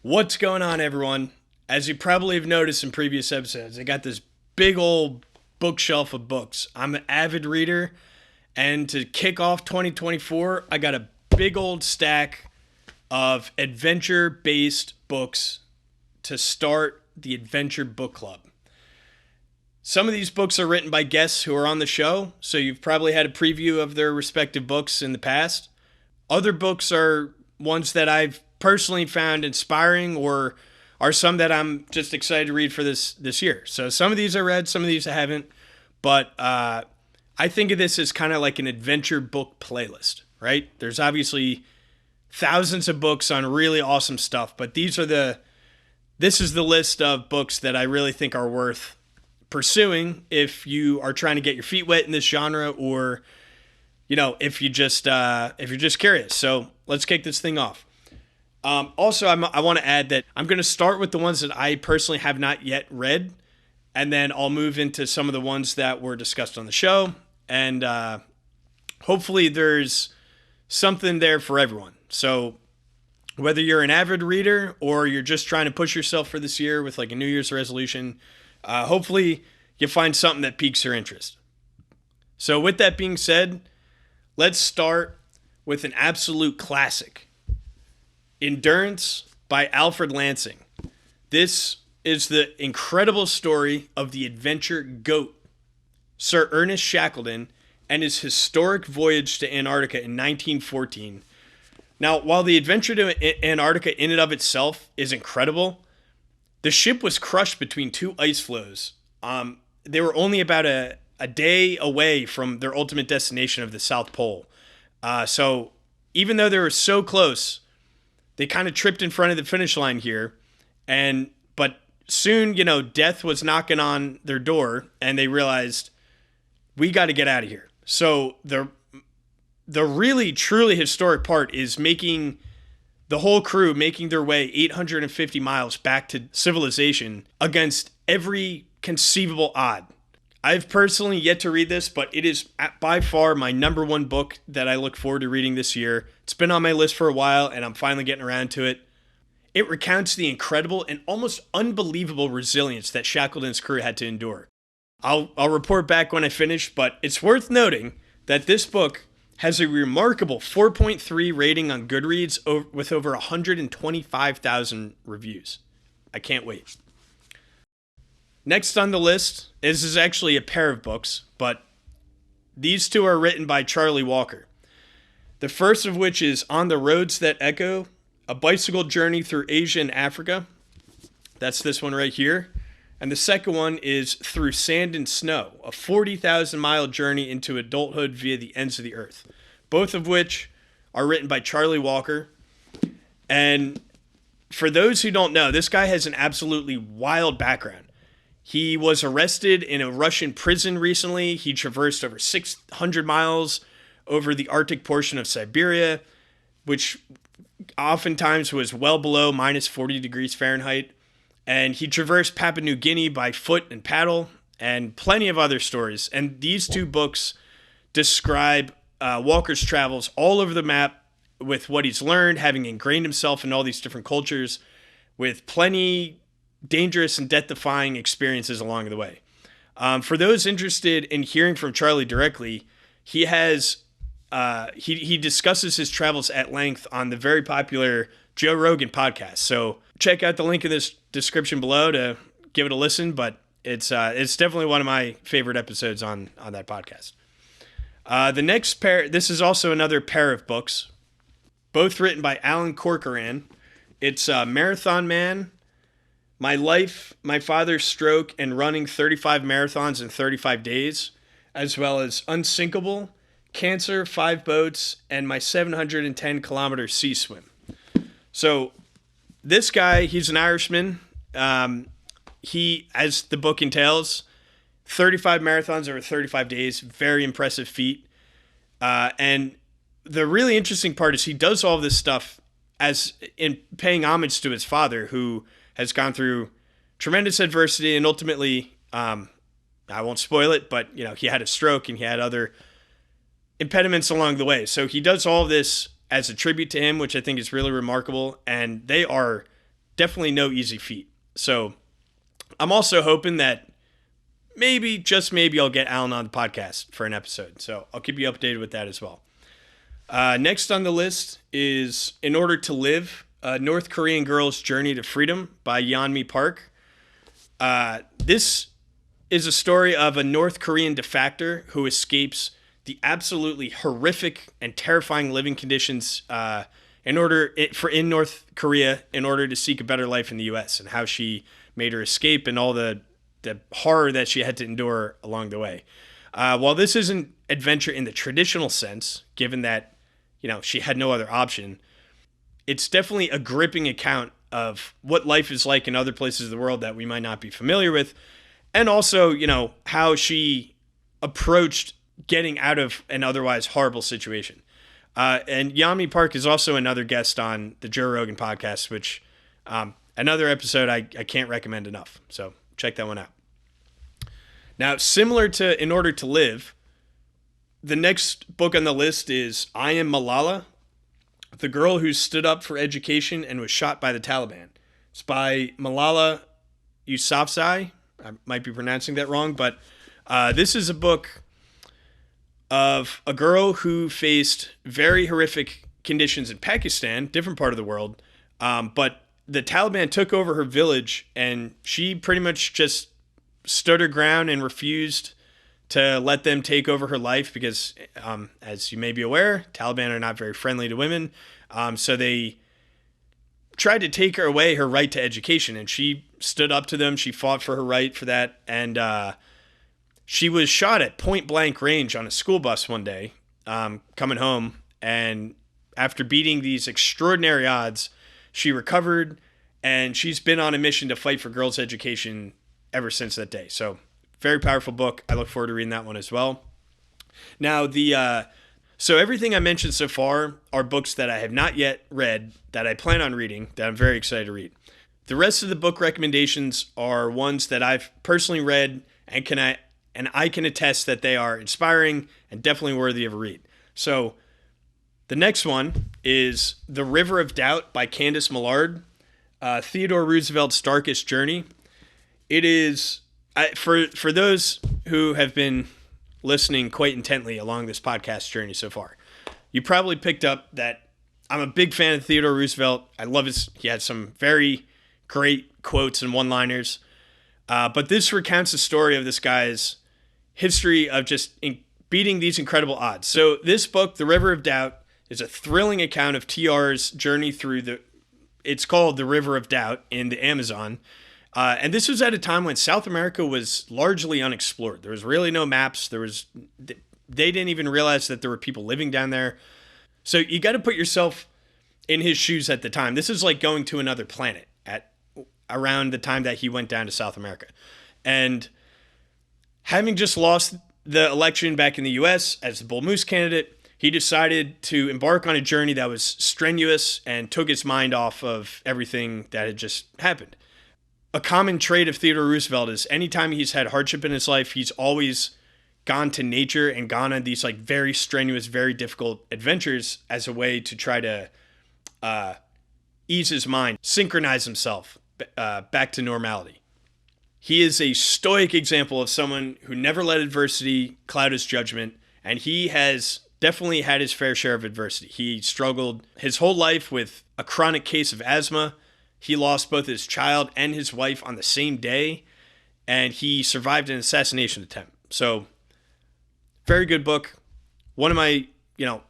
What's going on, everyone? As you probably have noticed in previous episodes, I got this big old bookshelf of books. I'm an avid reader, and to kick off 2024, I got a big old stack of adventure-based books to start the Adventure Book Club. Some of these books are written by guests who are on the show, so you've probably had a preview of their respective books in the past. Other books are ones that I've personally found inspiring or are some that I'm just excited to read for this year. So some of these I read, some of these I haven't, but I think of this as kind of like an adventure book playlist, right? There's obviously thousands of books on really awesome stuff, but this is the list of books that I really think are worth pursuing if you are trying to get your feet wet in this genre, or if you're just curious. So let's kick this thing off. Also, I want to add that I'm going to start with the ones that I personally have not yet read, and then I'll move into some of the ones that were discussed on the show, and hopefully there's something there for everyone. So whether you're an avid reader or you're just trying to push yourself for this year with like a New Year's resolution, hopefully you find something that piques your interest. So with that being said, let's start with an absolute classic. Endurance by Alfred Lansing. This is the incredible story of the adventure GOAT, Sir Ernest Shackleton, and his historic voyage to Antarctica in 1914. Now, while the adventure to Antarctica in and of itself is incredible, the ship was crushed between two ice floes. They were only about a day away from their ultimate destination of the South Pole. So even though they were so close, they kind of tripped in front of the finish line here, but soon, death was knocking on their door, and they realized, we got to get out of here. So the really, truly historic part is making the whole crew making their way 850 miles back to civilization against every conceivable odd. I've personally yet to read this, but it is by far my number one book that I look forward to reading this year. It's been on my list for a while, and I'm finally getting around to it. It recounts the incredible and almost unbelievable resilience that Shackleton's crew had to endure. I'll report back when I finish, but it's worth noting that this book has a remarkable 4.3 rating on Goodreads with over 125,000 reviews. I can't wait. Next on the list is actually a pair of books, but these two are written by Charlie Walker. The first of which is On the Roads That Echo, A Bicycle Journey Through Asia and Africa. That's this one right here. And the second one is Through Sand and Snow, a 40,000-mile journey into adulthood via the ends of the earth. Both of which are written by Charlie Walker. And for those who don't know, this guy has an absolutely wild background. He was arrested in a Russian prison recently. He traversed over 600 miles over the Arctic portion of Siberia, which oftentimes was well below minus 40 degrees Fahrenheit. And he traversed Papua New Guinea by foot and paddle, and plenty of other stories. And these two books describe Walker's travels all over the map with what he's learned, having ingrained himself in all these different cultures, with plenty dangerous and death-defying experiences along the way. For those interested in hearing from Charlie directly, he has he discusses his travels at length on the very popular Joe Rogan podcast. So check out the link in this description below to give it a listen. But it's definitely one of my favorite episodes on that podcast. The next pair, this is also another pair of books, both written by Alan Corcoran. It's Marathon Man, My Life, My Father's Stroke, and Running 35 Marathons in 35 Days, as well as Unsinkable, Cancer, 5 Boats, and My 710-Kilometer Sea Swim. So this guy, he's an Irishman. He, as the book entails, 35 marathons over 35 days, very impressive feat. And the really interesting part is he does all of this stuff as in paying homage to his father, who has gone through tremendous adversity and ultimately, I won't spoil it, but he had a stroke and he had other impediments along the way. So he does all of this as a tribute to him, which I think is really remarkable. And they are definitely no easy feat. So I'm also hoping that maybe, just maybe, I'll get Alan on the podcast for an episode. So I'll keep you updated with that as well. Next on the list is In Order to Live, a North Korean Girl's Journey to Freedom by Yeonmi Park. This is a story of a North Korean defector who escapes the absolutely horrific and terrifying living conditions in North Korea in order to seek a better life in the U.S. and how she made her escape and all the horror that she had to endure along the way. While this isn't adventure in the traditional sense, given that, she had no other option, it's definitely a gripping account of what life is like in other places of the world that we might not be familiar with. And also, how she approached getting out of an otherwise horrible situation. And Yeonmi Park is also another guest on the Joe Rogan podcast, which another episode I can't recommend enough. So check that one out. Now, similar to In Order to Live, the next book on the list is I Am Malala, the girl who stood up for education and was shot by the Taliban. It's by Malala Yousafzai. I might be pronouncing that wrong, but this is a book of a girl who faced very horrific conditions in Pakistan, different part of the world, but the Taliban took over her village and she pretty much just stood her ground and refused to let them take over her life because, as you may be aware, Taliban are not very friendly to women. So they tried to take her away her right to education, and she stood up to them. She fought for her right for that. And she was shot at point blank range on a school bus one day, coming home. And after beating these extraordinary odds, she recovered, and she's been on a mission to fight for girls' education ever since that day. So very powerful book. I look forward to reading that one as well. Now, so everything I mentioned so far are books that I have not yet read, that I plan on reading, that I'm very excited to read. The rest of the book recommendations are ones that I've personally read and I can attest that they are inspiring and definitely worthy of a read. So the next one is The River of Doubt by Candace Millard, Theodore Roosevelt's Darkest Journey. It is, for those who have been listening quite intently along this podcast journey so far, you probably picked up that I'm a big fan of Theodore Roosevelt. I love he had some very great quotes and one-liners. But this recounts the story of this guy's history of just beating these incredible odds. So this book, The River of Doubt, is a thrilling account of TR's journey through it's called The River of Doubt in the Amazon. And this was at a time when South America was largely unexplored. There was really no maps. They didn't even realize that there were people living down there. So you got to put yourself in his shoes at the time. This is like going to another planet at around the time that he went down to South America. And having just lost the election back in the U.S. as the Bull Moose candidate, he decided to embark on a journey that was strenuous and took his mind off of everything that had just happened. A common trait of Theodore Roosevelt is anytime he's had hardship in his life, he's always gone to nature and gone on these like very strenuous, very difficult adventures as a way to try to ease his mind, synchronize himself back to normality. He is a stoic example of someone who never let adversity cloud his judgment, and he has definitely had his fair share of adversity. He struggled his whole life with a chronic case of asthma. He lost both his child and his wife on the same day, and he survived an assassination attempt. So, very good book. One of my,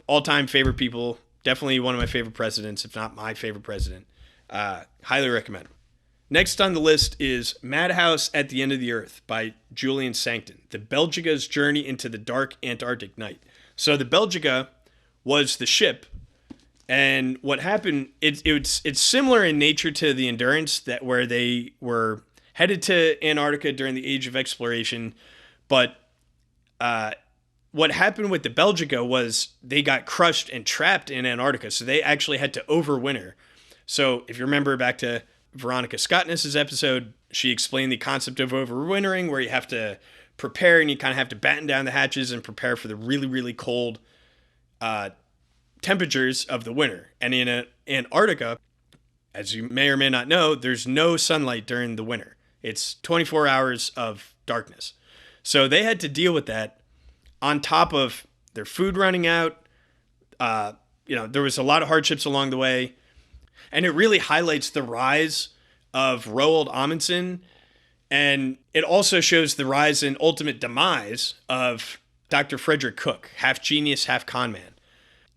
all-time favorite people. Definitely one of my favorite presidents, if not my favorite president. Highly recommend. Next on the list is Madhouse at the End of the Earth by Julian Sancton, the Belgica's Journey into the Dark Antarctic Night. So the Belgica was the ship, and what happened, it's similar in nature to the Endurance, where they were headed to Antarctica during the Age of Exploration, but what happened with the Belgica was they got crushed and trapped in Antarctica, so they actually had to overwinter. So if you remember back to Veronica Scottness's episode, she explained the concept of overwintering, where you have to prepare and you kind of have to batten down the hatches and prepare for the really, really cold temperatures of the winter. And in Antarctica, as you may or may not know, there's no sunlight during the winter. It's 24 hours of darkness. So they had to deal with that on top of their food running out. There was a lot of hardships along the way. And it really highlights the rise of Roald Amundsen. And it also shows the rise and ultimate demise of Dr. Frederick Cook, half genius, half con man.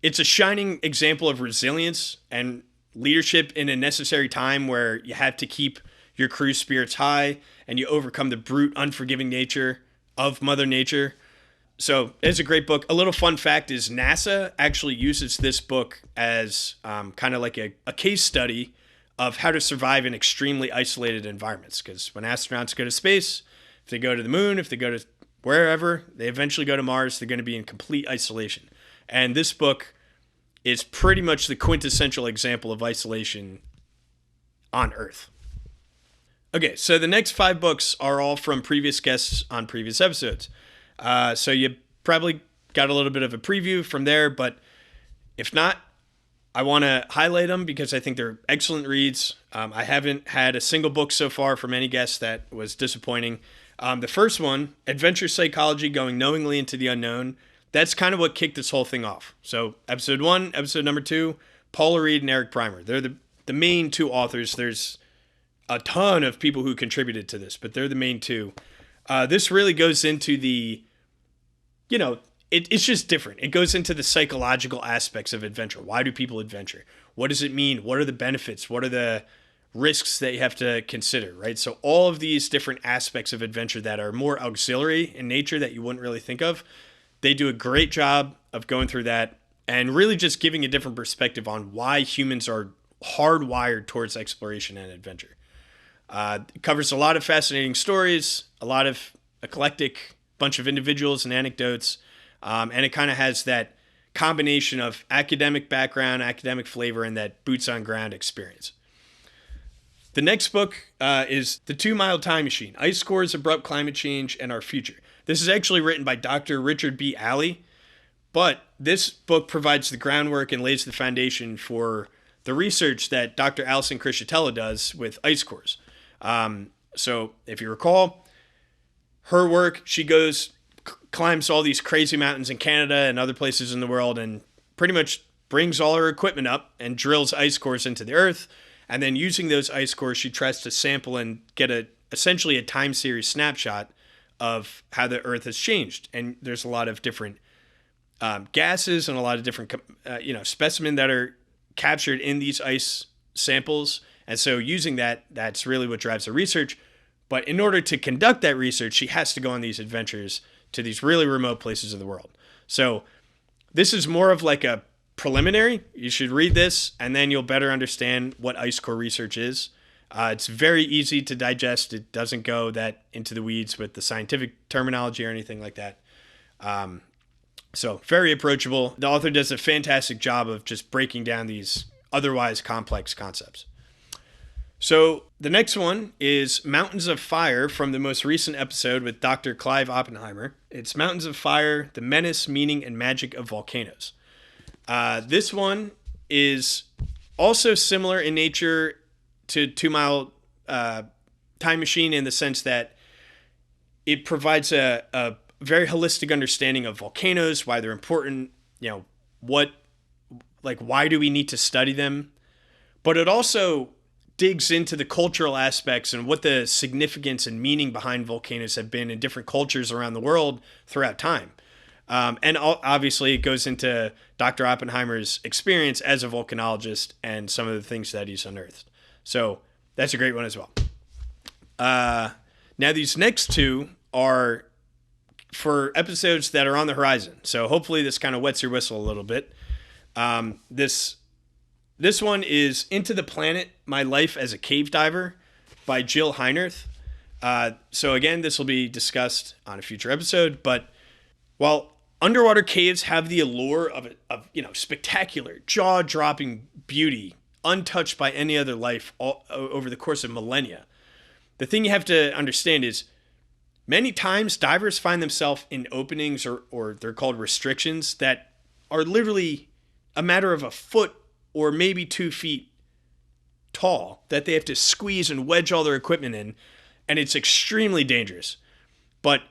It's a shining example of resilience and leadership in a necessary time where you have to keep your crew's spirits high and you overcome the brute, unforgiving nature of Mother Nature. So it's a great book. A little fun fact is NASA actually uses this book as kind of like a case study of how to survive in extremely isolated environments. Because when astronauts go to space, if they go to the moon, if they go to wherever, they eventually go to Mars, they're going to be in complete isolation. And this book is pretty much the quintessential example of isolation on Earth. Okay, so the next 5 books are all from previous guests on previous episodes. So you probably got a little bit of a preview from there, but if not, I want to highlight them because I think they're excellent reads. I haven't had a single book so far from any guest that was disappointing. The first one, Adventure Psychology Going Knowingly into the Unknown, that's kind of what kicked this whole thing off. So episode 1, episode number 2, Paula Reid and Eric Primer. They're the main 2 authors. There's a ton of people who contributed to this, but they're the main 2. This really goes into the, it's just different. It goes into the psychological aspects of adventure. Why do people adventure? What does it mean? What are the benefits? What are the risks that you have to consider, right? So all of these different aspects of adventure that are more auxiliary in nature that you wouldn't really think of, they do a great job of going through that and really just giving a different perspective on why humans are hardwired towards exploration and adventure. It covers a lot of fascinating stories, a lot of eclectic bunch of individuals and anecdotes, and it kind of has that combination of academic background, academic flavor, and that boots on ground experience. The next book is The 2 Mile Time Machine, Ice Cores, Abrupt Climate Change, and Our Future. This is actually written by Dr. Richard B. Alley, but this book provides the groundwork and lays the foundation for the research that Dr. Alison Criscitiello does with ice cores. So if you recall, her work, she climbs all these crazy mountains in Canada and other places in the world and pretty much brings all her equipment up and drills ice cores into the earth. And then using those ice cores, she tries to sample and get essentially a time series snapshot of how the earth has changed. And there's a lot of different gases and a lot of different specimens that are captured in these ice samples. And so using that's really what drives the research. But in order to conduct that research, she has to go on these adventures to these really remote places of the world. So this is more of like a preliminary. You should read this, and then you'll better understand what ice core research is. It's very easy to digest. It doesn't go that into the weeds with the scientific terminology or anything like that. So very approachable. The author does a fantastic job of just breaking down these otherwise complex concepts. So the next one is Mountains of Fire from the most recent episode with Dr. Clive Oppenheimer. It's Mountains of Fire, The Menace, Meaning, and Magic of Volcanoes. This one is also similar in nature to 2 Mile Time Machine in the sense that it provides a very holistic understanding of volcanoes, why they're important, why do we need to study them? But it also digs into the cultural aspects and what the significance and meaning behind volcanoes have been in different cultures around the world throughout time. And obviously it goes into Dr. Oppenheimer's experience as a volcanologist and some of the things that he's unearthed. So that's a great one as well. Now these next 2 are for episodes that are on the horizon. So hopefully this kind of wets your whistle a little bit. This one is Into the Planet, My Life as a Cave Diver by Jill Heinerth. So again, this will be discussed on a future episode, but while underwater caves have the allure of spectacular, jaw-dropping beauty, untouched by any other life over the course of millennia, the thing you have to understand is many times divers find themselves in openings or they're called restrictions that are literally a matter of a foot or maybe 2 feet tall that they have to squeeze and wedge all their equipment in, and it's extremely dangerous. But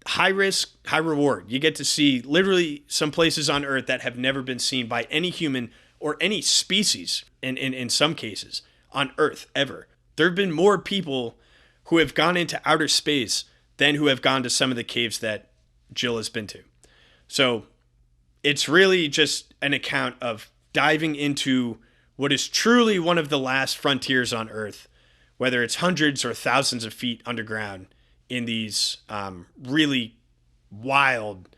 high risk, high reward. You get to see literally some places on Earth that have never been seen by any human or any species in some cases on Earth ever. There have been more people who have gone into outer space than who have gone to some of the caves that Jill has been to. So it's really just an account of diving into what is truly one of the last frontiers on Earth, whether it's hundreds or thousands of feet underground in these really wild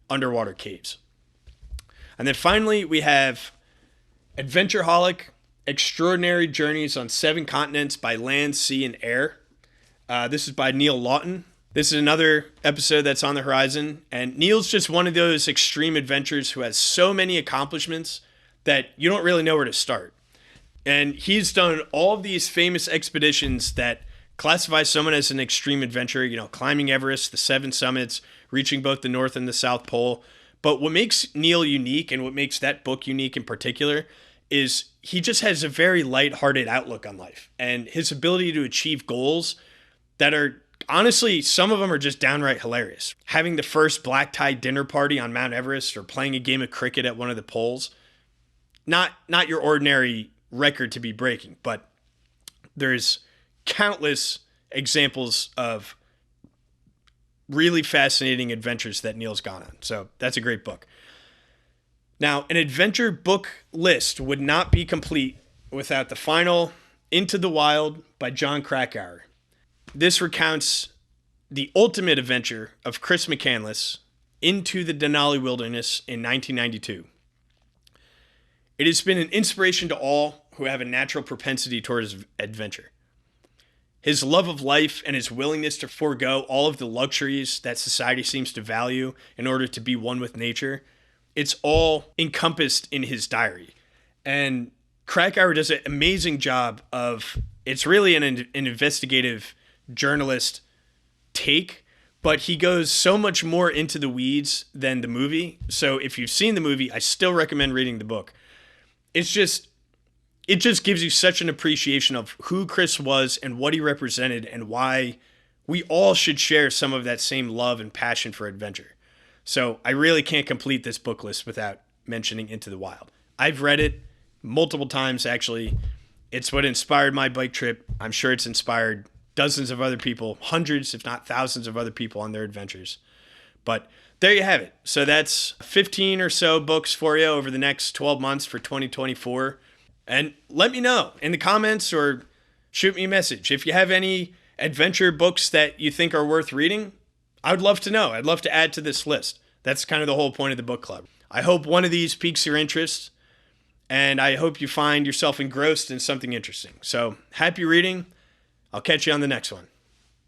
underwater caves. And then finally, we have Adventureholic, Extraordinary Journeys on 7 Continents by Land, Sea, and Air. This is by Neil Laughton. This is another episode that's on the horizon. And Neil's just one of those extreme adventurers who has so many accomplishments that you don't really know where to start. And he's done all of these famous expeditions that classify someone as an extreme adventurer, climbing Everest, the 7 summits, reaching both the North and the South Pole. But what makes Neil unique and what makes that book unique in particular is he just has a very lighthearted outlook on life and his ability to achieve goals that are, honestly, some of them are just downright hilarious. Having the first black tie dinner party on Mount Everest or playing a game of cricket at one of the poles, not your ordinary record to be breaking, but there's countless examples of really fascinating adventures that Neil's gone on. So that's a great book. Now, an adventure book list would not be complete without the final Into the Wild by Jon Krakauer. This recounts the ultimate adventure of Chris McCandless into the Denali Wilderness in 1992. It has been an inspiration to all who have a natural propensity towards adventure. His love of life and his willingness to forego all of the luxuries that society seems to value in order to be one with nature, it's all encompassed in his diary. And Krakauer does an amazing job of, it's really an investigative journalist take, but he goes so much more into the weeds than the movie. So if you've seen the movie, I still recommend reading the book. It just gives you such an appreciation of who Chris was and what he represented and why we all should share some of that same love and passion for adventure. So I really can't complete this book list without mentioning Into the Wild. I've read it multiple times, actually. It's what inspired my bike trip. I'm sure it's inspired dozens of other people, hundreds, if not thousands of other people on their adventures. But there you have it. So that's 15 or so books for you over the next 12 months for 2024. And let me know in the comments or shoot me a message. If you have any adventure books that you think are worth reading, I would love to know. I'd love to add to this list. That's kind of the whole point of the book club. I hope one of these piques your interest, and I hope you find yourself engrossed in something interesting. So happy reading. I'll catch you on the next one.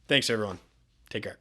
Thanks, everyone. Take care.